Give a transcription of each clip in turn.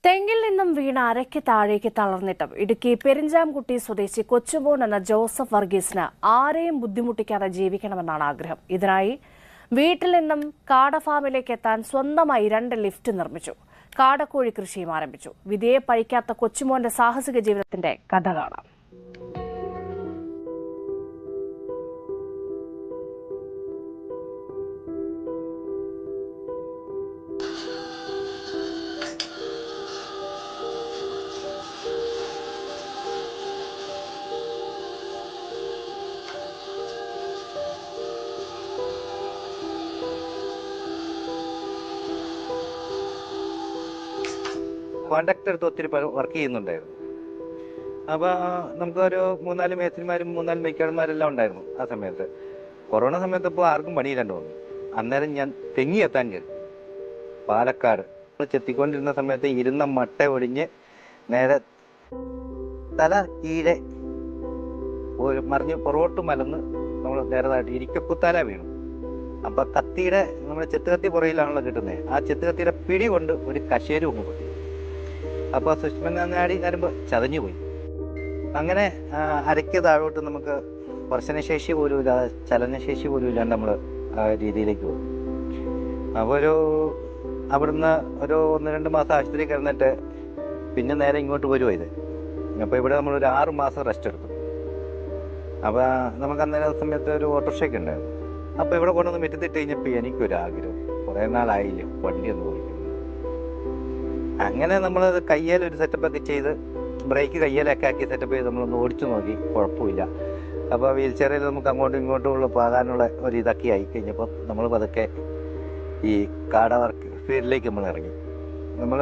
തെങ്ങിൽ നിന്നും വീണ അരയ്ക്ക് താഴേക്ക് തളർന്നിട്ടും ഇടുക്കി പെരിഞ്ചാംകുട്ടി സ്വദേശി കൊച്ചുമോൻ എന്ന ജോസഫ് വർഗീസിന് ആരെയും ബുദ്ധിമുട്ടിക്കാതെ ജീവിക്കണമെന്നാണ് ആഗ്രഹം. ഇതിനായി വീട്ടിൽ നിന്നും കാടഫാമിലേക്ക് എത്താൻ സ്വന്തമായി 2 ലിഫ്റ്റ് നിർമ്മിച്ചു. കാടക്കോഴി കൃഷിയും ആരംഭിച്ചു. വിധിയെ പഴിക്കാത്ത കൊച്ചുമോന്റെ സാഹസിക ജീവിതത്തിന്റെ കഥ കാണാം. കോൺട്രാക്ട് എടുത്ത് ഒത്തിരി വർക്ക് ചെയ്യുന്നുണ്ടായിരുന്നു. അപ്പോൾ നമുക്കൊരു 3-4 മേസ്ത്രിമാരും 3-4 മെക്കാനിക്കന്മാരെല്ലാം ഉണ്ടായിരുന്നു ആ സമയത്ത്. കൊറോണ സമയത്ത് ഇപ്പോൾ ആർക്കും പണിയില്ലാണ്ട് വന്നു. അന്നേരം ഞാൻ തെങ്ങി എത്താൻ കയറി. പാലക്കാട് ചെത്തിക്കൊണ്ടിരുന്ന സമയത്ത് ഇരുന്ന മട്ട ഒടിഞ്ഞ് നേരെ തല കീഴെ മറിഞ്ഞ് പുറകോട്ട് മലന്ന് നമ്മൾ നേരതായിട്ട് ഇരിക്കക്കുത്താല വീണു. അപ്പം കത്തിയുടെ നമ്മുടെ ചെത്തുകത്തി പുറയിലാണല്ലോ കിട്ടുന്നത്. ആ ചെത്തുകത്തിയുടെ പിടി കൊണ്ട് ഒരു കശേരു ഒന്ന് പൊട്ടി. അപ്പോൾ സുഷ്മനാടി വരുമ്പോൾ ചതഞ്ഞുപോയി. അങ്ങനെ അരയ്ക്ക് താഴോട്ട് നമുക്ക് സ്പർശനശേഷി പോലും ഇല്ലാതെ ചലനശേഷി പോലും ഇല്ലാണ്ട് നമ്മൾ ആ രീതിയിലേക്ക് പോകും. അപ്പോൾ അവിടുന്ന് ഒരു 1-2 മാസം ആശുപത്രി കിടന്നിട്ട് പിന്നെ നേരെ ഇങ്ങോട്ട് വരുമോ ഇത്. അപ്പോൾ ഇവിടെ നമ്മളൊരു 6 മാസം റെസ്റ്റ് എടുത്തു. അപ്പോൾ നമുക്ക് അന്നേരം സമയത്ത് ഒരു ഓട്ടോറിക്ഷയൊക്കെ ഉണ്ടായിരുന്നു. അപ്പോൾ ഇവിടെ കൊണ്ടുവന്ന് മെറ്റത്തിട്ട് കഴിഞ്ഞപ്പോൾ എനിക്കൊരാഗ്രഹം, കുറേ നാളായില്ലേ വണ്ടി ഒന്ന് പോയി. അങ്ങനെ നമ്മൾ കയ്യേലൊരു സെറ്റപ്പൊക്കെ ചെയ്ത് ബ്രേക്ക് കയ്യേലൊക്കെ ആക്കി സെറ്റപ്പ് ചെയ്ത് നമ്മളൊന്ന് ഓടിച്ചു നോക്കി, കുഴപ്പമില്ല. അപ്പോൾ വീൽ ചെയറിൽ നമുക്ക് അങ്ങോട്ടും ഇങ്ങോട്ടും പോകാനുള്ള ഒരു ഇതൊക്കെ ആയി കഴിഞ്ഞപ്പോൾ നമ്മൾ പതുക്കെ ഈ കാട വർക്ക് ഫീൽഡിലേക്ക് നമ്മൾ ഇറങ്ങി. നമ്മൾ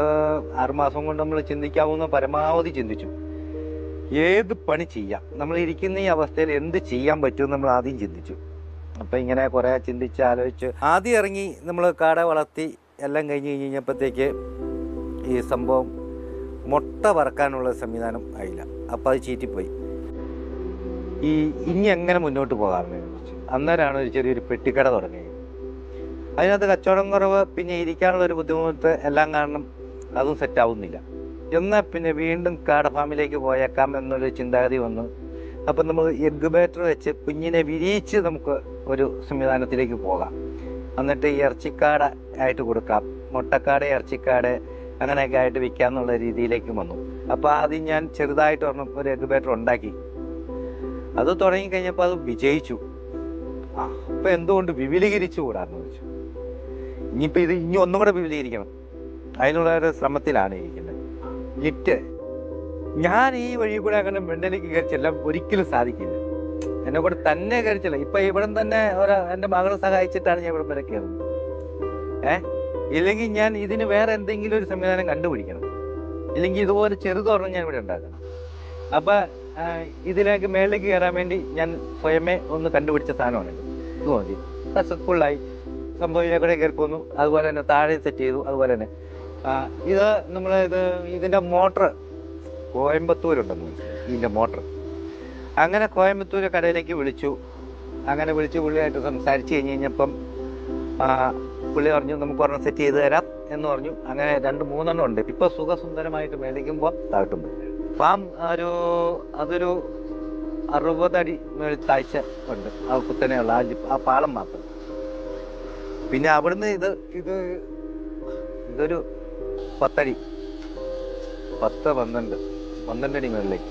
6 മാസം കൊണ്ട് നമ്മൾ ചിന്തിക്കാവുന്ന പരമാവധി ചിന്തിച്ചു. ഏത് പണി ചെയ്യാം, നമ്മൾ ഇരിക്കുന്ന ഈ അവസ്ഥയിൽ എന്ത് ചെയ്യാൻ പറ്റുമെന്ന് നമ്മൾ ആദ്യം ചിന്തിച്ചു. അപ്പം ഇങ്ങനെ കുറേ ചിന്തിച്ച് ആലോചിച്ച് ആദ്യം ഇറങ്ങി നമ്മൾ കാട വളർത്തി എല്ലാം കഴിഞ്ഞ് കഴിഞ്ഞപ്പോഴത്തേക്ക് ഈ സംഭവം മുട്ട വറക്കാനുള്ള സംവിധാനം ആയില്ല. അപ്പോൾ അത് ചീറ്റിപ്പോയി. ഇനി എങ്ങനെ മുന്നോട്ട് പോകാമെന്ന് ചോദിച്ചു. അന്നേരമാണ് ഒരു ചെറിയൊരു പെട്ടിക്കട തുടങ്ങിയത്. അതിനകത്ത് കച്ചവടം കുറവ്, പിന്നെ ഇരിക്കാനുള്ളൊരു ബുദ്ധിമുട്ട് എല്ലാം കാരണം അതും സെറ്റാവുന്നില്ല. എന്നാൽ പിന്നെ വീണ്ടും കാട ഫാമിലേക്ക് പോയേക്കാം എന്നൊരു ചിന്താഗതി വന്നു. അപ്പം നമ്മൾ ഇൻക്യുബേറ്റർ വെച്ച് കുഞ്ഞിനെ വിരിയിച്ച് നമുക്ക് ഒരു സംവിധാനത്തിലേക്ക് പോകാം. എന്നിട്ട് ഇറച്ചിക്കാട ആയിട്ട് കൊടുക്കാം, മുട്ടക്കാട് ഇറച്ചിക്കാട് അങ്ങനെയൊക്കെ ആയിട്ട് വിൽക്കാന്നുള്ള രീതിയിലേക്ക് വന്നു. അപ്പോൾ ആദ്യം ഞാൻ ചെറുതായിട്ട് ഒരു ഇൻക്യുബേറ്റർ ഉണ്ടാക്കി. അത് തുടങ്ങിക്കഴിഞ്ഞപ്പോൾ അത് വിജയിച്ചു. അപ്പോൾ എന്തുകൊണ്ട് വിപുലീകരിച്ചു കൂടാന്ന് വെച്ചു. ഇനിയിപ്പോൾ ഇനി ഒന്നും കൂടെ വിപുലീകരിക്കണം, അതിനുള്ള ഒരു ശ്രമത്തിലാണ് ഇരിക്കുന്നത്. ലിഫ്റ്റ് ഞാൻ ഈ വഴി കൂടെ അങ്ങനെ വെണ്ടലേക്ക് കയറിച്ചെല്ലാം ഒരിക്കലും സാധിക്കില്ല. എന്നെ കൂടെ തന്നെ കയറിച്ചില്ല. ഇപ്പം ഇവിടെ തന്നെ എൻ്റെ മകളെ സഹായിച്ചിട്ടാണ് ഞാൻ ഇവിടെ വരെ കയറുന്നത്. ഇല്ലെങ്കിൽ ഞാൻ ഇതിന് വേറെ എന്തെങ്കിലും ഒരു സംവിധാനം കണ്ടുപിടിക്കണം. ഇല്ലെങ്കിൽ ഇതുപോലെ ചെറുതൊരെണ്ണം ഞാൻ ഇവിടെ ഉണ്ടാക്കണം. അപ്പം ഇതിലേക്ക് മേളിലേക്ക് കയറാൻ വേണ്ടി ഞാൻ സ്വയമേ ഒന്ന് കണ്ടുപിടിച്ച സാധനമാണ് ഇത് മതി. സക്സസ്ഫുള്ളായി സംഭവം ഇതിനെ കയറി പോന്നു. അതുപോലെ തന്നെ താഴെ സെറ്റ് ചെയ്തു. അതുപോലെ തന്നെ ഇത് ഇതിൻ്റെ മോട്ടർ കോയമ്പത്തൂരുണ്ടെന്ന്, ഇതിൻ്റെ മോട്ടർ. അങ്ങനെ കോയമ്പത്തൂർ കടയിലേക്ക് വിളിച്ചു. അങ്ങനെ വിളിച്ച് പുള്ളിയായിട്ട് സംസാരിച്ച് കഴിഞ്ഞപ്പം പുള്ളി പറഞ്ഞു നമുക്ക് ഒരെണ്ണം സെറ്റ് ചെയ്ത് തരാം എന്ന് പറഞ്ഞു. അങ്ങനെ 2-3 ഉണ്ട്. ഇപ്പോൾ സുഖസുന്ദരമായിട്ട് മേടിക്കുമ്പോൾ താഴ്ത്തും. അപ്പം അതൊരു 60 അടി താഴ്ച ഉണ്ട്. ആ കുത്തനെയുള്ള ആ പാളം മാത്രം. പിന്നെ അവിടുന്ന് ഇതൊരു 10 അടി, 10-12 അടി മേളിലേക്ക്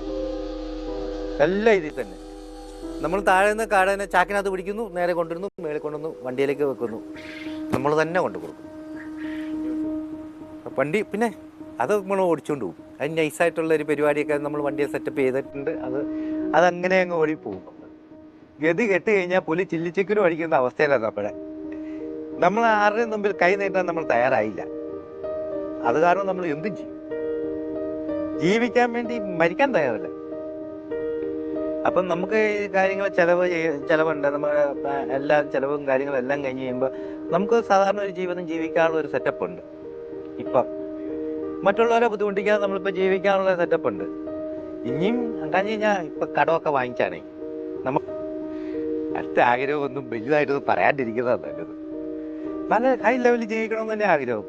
എല്ലാം ഇതിൽ തന്നെ. നമ്മൾ താഴെ നിന്ന് കാടനെ ചാക്കിനകത്ത് പിടിക്കുന്നു, നേരെ കൊണ്ടുവരുന്നു, മേളിൽ കൊണ്ടുവന്നു വണ്ടിയിലേക്ക് വെക്കുന്നു. നമ്മൾ തന്നെ കൊണ്ടു കൊടുക്കും വണ്ടി. പിന്നെ അത് നമ്മൾ ഓടിച്ചുകൊണ്ട് പോകും. അതിന് നൈസായിട്ടുള്ള ഒരു പരിപാടിയൊക്കെ നമ്മൾ വണ്ടിയെ സെറ്റപ്പ് ചെയ്തിട്ടുണ്ട്. അതങ്ങനെ അങ്ങ് ഓടിപ്പോകും. ഗതി കെട്ട് കഴിഞ്ഞാൽ പുലി ചില്ലിച്ചിക്കനും അടിക്കുന്ന അവസ്ഥയിലാണ് നമ്മളെ. നമ്മൾ ആരുടെയും മുമ്പിൽ കൈ നീട്ടാൻ നമ്മൾ തയ്യാറായില്ല. അത് കാരണം നമ്മൾ എന്തും ചെയ്യും. ജീവിക്കാൻ വേണ്ടി മരിക്കാൻ തയ്യാറല്ല. അപ്പം നമുക്ക് ഈ കാര്യങ്ങൾ ചിലവുണ്ട്. നമ്മൾ എല്ലാ ചിലവും കാര്യങ്ങളും എല്ലാം കഴിഞ്ഞ് കഴിയുമ്പോൾ നമുക്ക് സാധാരണ ഒരു ജീവിതം ജീവിക്കാനുള്ള ഒരു സെറ്റപ്പ് ഉണ്ട്. ഇപ്പം മറ്റുള്ളവരെ ബുദ്ധിമുട്ടിക്കാതെ നമ്മളിപ്പോൾ ജീവിക്കാനുള്ള സെറ്റപ്പ് ഉണ്ട്. ഇനിയും എന്താണെന്ന് കഴിഞ്ഞാൽ ഇപ്പം കടമൊക്കെ വാങ്ങിച്ചാണേ നമ്മൾ അടുത്ത ആഗ്രഹമൊന്നും വലുതായിട്ടൊന്നും പറയാണ്ടിരിക്കുന്നതാണ് നല്ലത്. നല്ല ഹൈ ലെവലിൽ ജീവിക്കണം എന്ന് തന്നെ ആഗ്രഹം.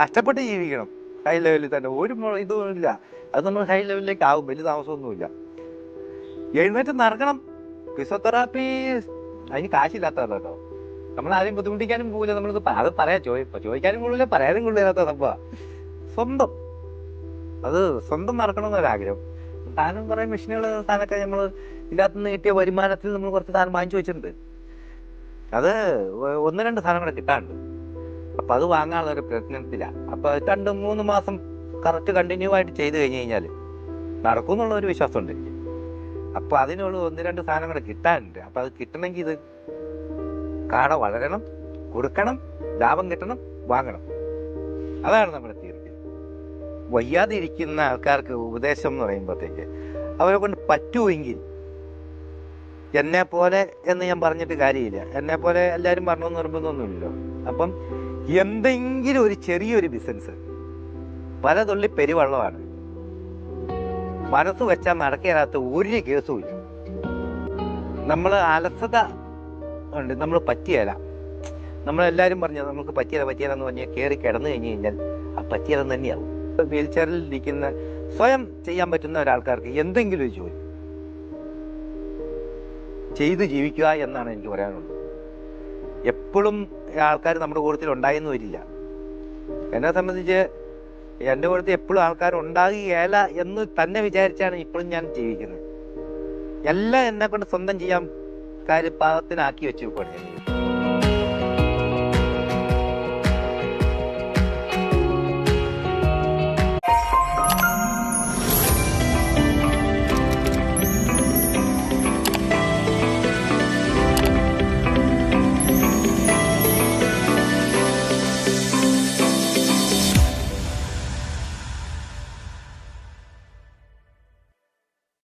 കഷ്ടപ്പെട്ട് ജീവിക്കണം. ഹൈ ലെവലിൽ തന്നെ ഒരു ഇതും ഇല്ല. അത് നമ്മൾ ഹൈ ലെവലിലേക്ക് ആവും, വലിയ താമസമൊന്നുമില്ല. എഴുന്നേറ്റ് നടക്കണം. ഫിസിയോതെറാപ്പി അതിന് കാശില്ലാത്തതാണ് കേട്ടോ. നമ്മൾ ആരെയും ബുദ്ധിമുട്ടിക്കാനും പോകില്ല. നമ്മളിത് അത് പറയാം, ചോദിക്കാനും കൊള്ളില്ല, പറയാനും കൊള്ളില്ലാത്ത സംഭവം. സ്വന്തം നടക്കണമെന്നൊരാഗ്രഹം. താനും കുറേ മെഷീനുകൾ താനൊക്കെ നമ്മൾ ഇതിനകത്തുനിന്ന് കിട്ടിയ വരുമാനത്തിൽ നമ്മൾ കുറച്ച് സാധനം വാങ്ങിച്ചു വെച്ചിട്ടുണ്ട്. അത് 1-2 സാധനങ്ങൾ കിട്ടാറുണ്ട്. അപ്പം അത് വാങ്ങാനുള്ള ഒരു പ്രയത്നത്തിലാണ്. അപ്പം 2-3 മാസം കറക്റ്റ് കണ്ടിന്യൂ ആയിട്ട് ചെയ്ത് കഴിഞ്ഞ് കഴിഞ്ഞാൽ നടക്കും എന്നുള്ള ഒരു വിശ്വാസമുണ്ട് എനിക്ക്. അപ്പം അതിനുള്ള 1-2 സാധനങ്ങൾ കിട്ടാനുണ്ട്. അപ്പം അത് കിട്ടണമെങ്കിൽ ഇത് കാട വളരണം, കൊടുക്കണം, ലാഭം കിട്ടണം, വാങ്ങണം. അതാണ് നമ്മുടെ തീർച്ച. വയ്യാതെ ഇരിക്കുന്ന ആൾക്കാർക്ക് ഉപദേശം എന്ന് പറയുമ്പോഴത്തേക്ക് അവരെ കൊണ്ട് പറ്റുമെങ്കിൽ, എന്നെ പോലെ എന്ന് ഞാൻ പറഞ്ഞിട്ട് കാര്യമില്ല, എന്നെ പോലെ എല്ലാവരും പറഞ്ഞെന്ന് നിർബന്ധമൊന്നുമില്ലല്ലോ. അപ്പം എന്തെങ്കിലും ഒരു ചെറിയൊരു ബിസിനസ്, പല തുള്ളി പെരുവെള്ളമാണ്. മനസ്സ് വെച്ചാൽ നടക്കാത്ത ഒരു കേസും ഇല്ല. നമ്മൾ അലസത ഉണ്ട്, നമ്മൾ പറ്റിയല്ല. നമ്മളെല്ലാവരും പറഞ്ഞത് നമുക്ക് പറ്റിയതെന്ന് പറഞ്ഞാൽ കയറി കിടന്നു കഴിഞ്ഞ് കഴിഞ്ഞാൽ ആ പറ്റിയതെന്ന് തന്നെയാവും. വീൽ ചെയറിൽ ഇരിക്കുന്ന സ്വയം ചെയ്യാൻ പറ്റുന്ന ഒരാൾക്കാർക്ക് എന്തെങ്കിലും ഒരു ജോലി ചെയ്ത് ജീവിക്കുക എന്നാണ് എനിക്ക് പറയാനുള്ളത്. എപ്പോഴും ആൾക്കാർ നമ്മുടെ കൂട്ടത്തിൽ ഉണ്ടായെന്ന് വരില്ല. എന്നെ സംബന്ധിച്ച് എൻ്റെ കൂട്ടത്തിൽ എപ്പോഴും ആൾക്കാർ ഉണ്ടാകുകയില്ല എന്ന് തന്നെ വിചാരിച്ചാണ് ഇപ്പോഴും ഞാൻ ജീവിക്കുന്നത്. എല്ലാം എന്നെ കൊണ്ട് സ്വന്തം ചെയ്യാൻ കാര്യപാകത്തിനാക്കി വെച്ചു കൊടുക്കുന്നത്.